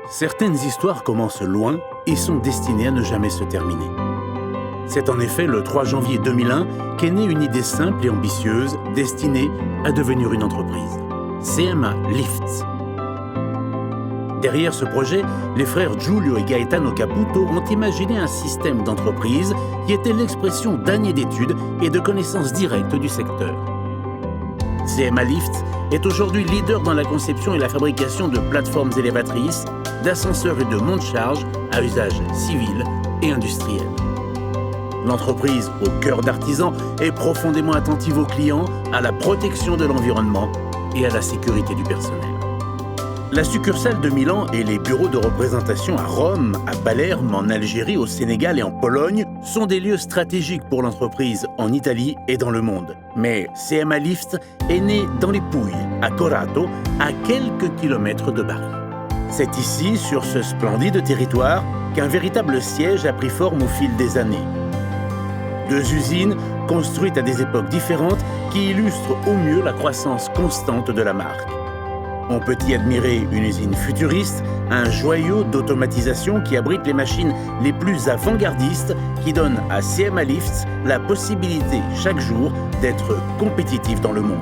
Certaines histoires commencent loin et sont destinées à ne jamais se terminer. C'est en effet le 3 janvier 2001 qu'est née une idée simple et ambitieuse destinée à devenir une entreprise. CMA Lifts. Derrière ce projet, les frères Giulio et Gaetano Caputo ont imaginé un système d'entreprise qui était l'expression d'années d'études et de connaissances directes du secteur. CMA Lifts est aujourd'hui leader dans la conception et la fabrication de plateformes élévatrices, d'ascenseurs et de monte-charge à usage civil et industriel. L'entreprise, au cœur d'artisans, est profondément attentive aux clients, à la protection de l'environnement et à la sécurité du personnel. La succursale de Milan et les bureaux de représentation à Rome, à Palerme, en Algérie, au Sénégal et en Pologne sont des lieux stratégiques pour l'entreprise en Italie et dans le monde. Mais CMA Lifts est né dans les Pouilles, à Corato, à quelques kilomètres de Bari. C'est ici, sur ce splendide territoire, qu'un véritable siège a pris forme au fil des années. 2 usines construites à des époques différentes qui illustrent au mieux la croissance constante de la marque. On peut y admirer une usine futuriste, un joyau d'automatisation qui abrite les machines les plus avant-gardistes qui donnent à CMA Lifts la possibilité chaque jour d'être compétitif dans le monde.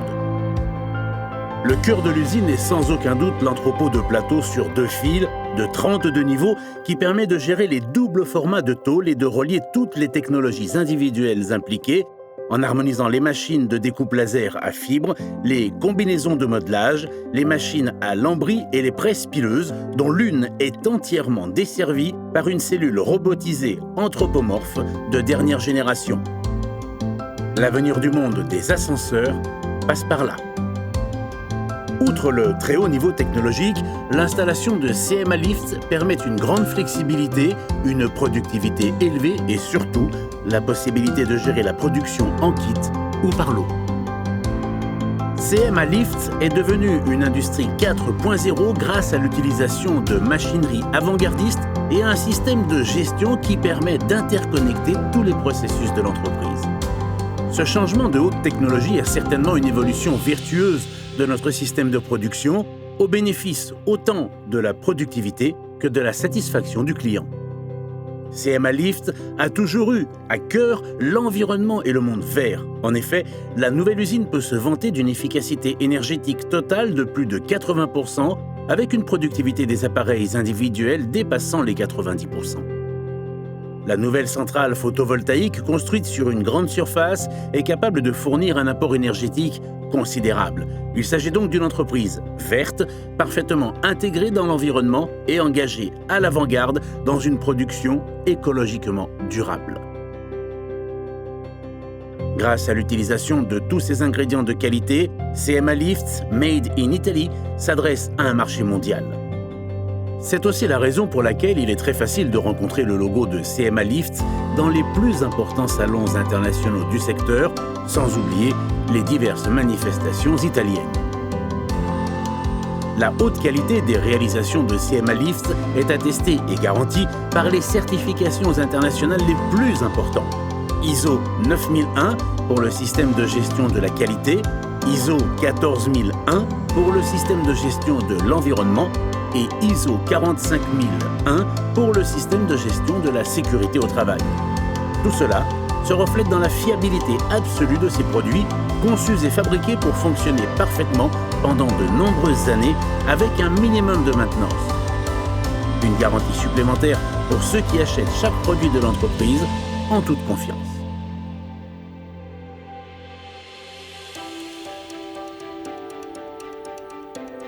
Le cœur de l'usine est sans aucun doute l'entrepôt de plateaux sur 2 fils de 32 niveaux qui permet de gérer les doubles formats de tôle et de relier toutes les technologies individuelles impliquées en harmonisant les machines de découpe laser à fibre, les combinaisons de modelage, les machines à lambris et les presses pileuses, dont l'une est entièrement desservie par une cellule robotisée anthropomorphe de dernière génération. L'avenir du monde des ascenseurs passe par là. Outre le très haut niveau technologique, l'installation de CMA Lifts permet une grande flexibilité, une productivité élevée et surtout la possibilité de gérer la production en kit ou par lot. CMA Lifts est devenue une industrie 4.0 grâce à l'utilisation de machinerie avant-gardiste et à un système de gestion qui permet d'interconnecter tous les processus de l'entreprise. Ce changement de haute technologie est certainement une évolution vertueuse de notre système de production, au bénéfice autant de la productivité que de la satisfaction du client. CMA Lifts a toujours eu à cœur l'environnement et le monde vert. En effet, la nouvelle usine peut se vanter d'une efficacité énergétique totale de plus de 80%, avec une productivité des appareils individuels dépassant les 90%. La nouvelle centrale photovoltaïque, construite sur une grande surface, est capable de fournir un apport énergétique considérable. Il s'agit donc d'une entreprise verte, parfaitement intégrée dans l'environnement et engagée à l'avant-garde dans une production écologiquement durable. Grâce à l'utilisation de tous ces ingrédients de qualité, CMA Lifts Made in Italy s'adresse à un marché mondial. C'est aussi la raison pour laquelle il est très facile de rencontrer le logo de CMA Lifts dans les plus importants salons internationaux du secteur, sans oublier les diverses manifestations italiennes. La haute qualité des réalisations de CMA Lifts est attestée et garantie par les certifications internationales les plus importantes. ISO 9001 pour le système de gestion de la qualité, ISO 14001 pour le système de gestion de l'environnement et ISO 45001 pour le système de gestion de la sécurité au travail. Tout cela se reflète dans la fiabilité absolue de ces produits, conçus et fabriqués pour fonctionner parfaitement pendant de nombreuses années avec un minimum de maintenance. Une garantie supplémentaire pour ceux qui achètent chaque produit de l'entreprise en toute confiance.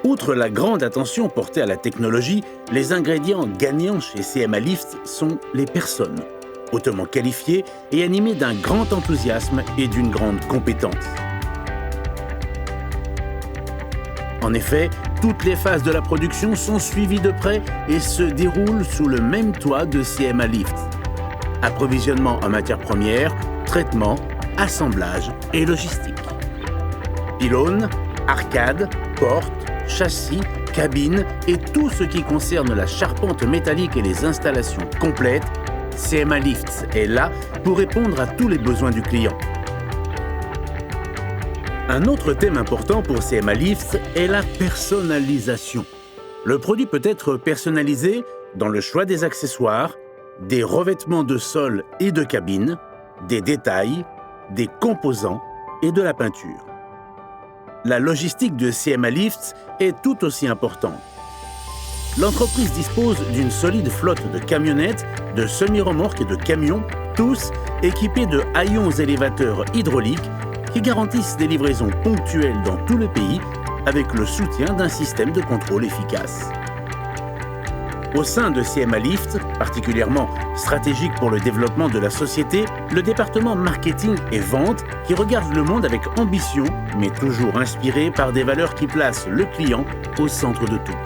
Outre la grande attention portée à la technologie, les ingrédients gagnants chez CMA Lifts sont les personnes, hautement qualifiées et animées d'un grand enthousiasme et d'une grande compétence. En effet, toutes les phases de la production sont suivies de près et se déroulent sous le même toit de CMA Lifts. Approvisionnement en matières premières, traitement, assemblage et logistique. Pylônes, arcades, portes, châssis, cabines et tout ce qui concerne la charpente métallique et les installations complètes, CMA Lifts est là pour répondre à tous les besoins du client. Un autre thème important pour CMA Lifts est la personnalisation. Le produit peut être personnalisé dans le choix des accessoires, des revêtements de sol et de cabine, des détails, des composants et de la peinture. La logistique de CMA Lifts est tout aussi importante. L'entreprise dispose d'une solide flotte de camionnettes, de semi-remorques et de camions, tous équipés de haillons élévateurs hydrauliques qui garantissent des livraisons ponctuelles dans tout le pays avec le soutien d'un système de contrôle efficace. Au sein de CMA Lifts, particulièrement stratégique pour le développement de la société, le département marketing et vente qui regarde le monde avec ambition, mais toujours inspiré par des valeurs qui placent le client au centre de tout.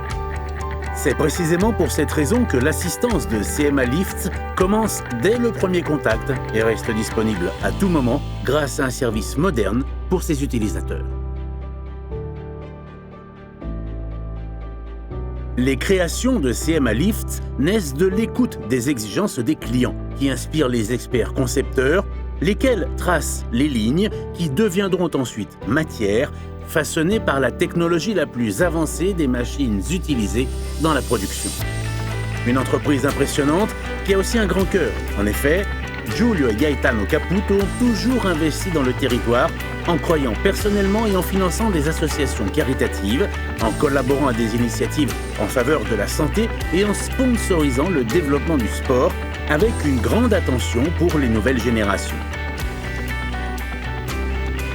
C'est précisément pour cette raison que l'assistance de CMA Lifts commence dès le premier contact et reste disponible à tout moment grâce à un service moderne pour ses utilisateurs. Les créations de CMA Lifts naissent de l'écoute des exigences des clients, qui inspirent les experts concepteurs, lesquels tracent les lignes qui deviendront ensuite matière, façonnées par la technologie la plus avancée des machines utilisées dans la production. Une entreprise impressionnante qui a aussi un grand cœur. En effet, Giulio et Gaetano Caputo ont toujours investi dans le territoire en croyant personnellement et en finançant des associations caritatives, en collaborant à des initiatives en faveur de la santé et en sponsorisant le développement du sport avec une grande attention pour les nouvelles générations.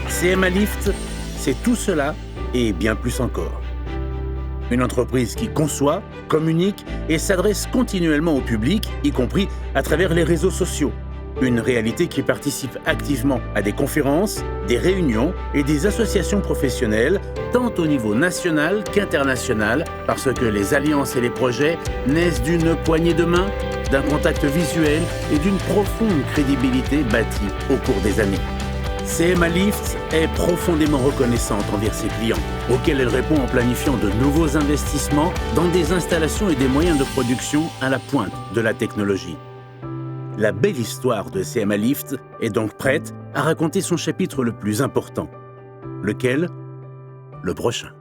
CMA Lifts, c'est tout cela et bien plus encore. Une entreprise qui conçoit, communique et s'adresse continuellement au public, y compris à travers les réseaux sociaux. Une réalité qui participe activement à des conférences, des réunions et des associations professionnelles, tant au niveau national qu'international, parce que les alliances et les projets naissent d'une poignée de main, d'un contact visuel et d'une profonde crédibilité bâtie au cours des années. CMA Lifts est profondément reconnaissante envers ses clients, auxquels elle répond en planifiant de nouveaux investissements dans des installations et des moyens de production à la pointe de la technologie. La belle histoire de CMA Lifts est donc prête à raconter son chapitre le plus important. Lequel ? Le prochain.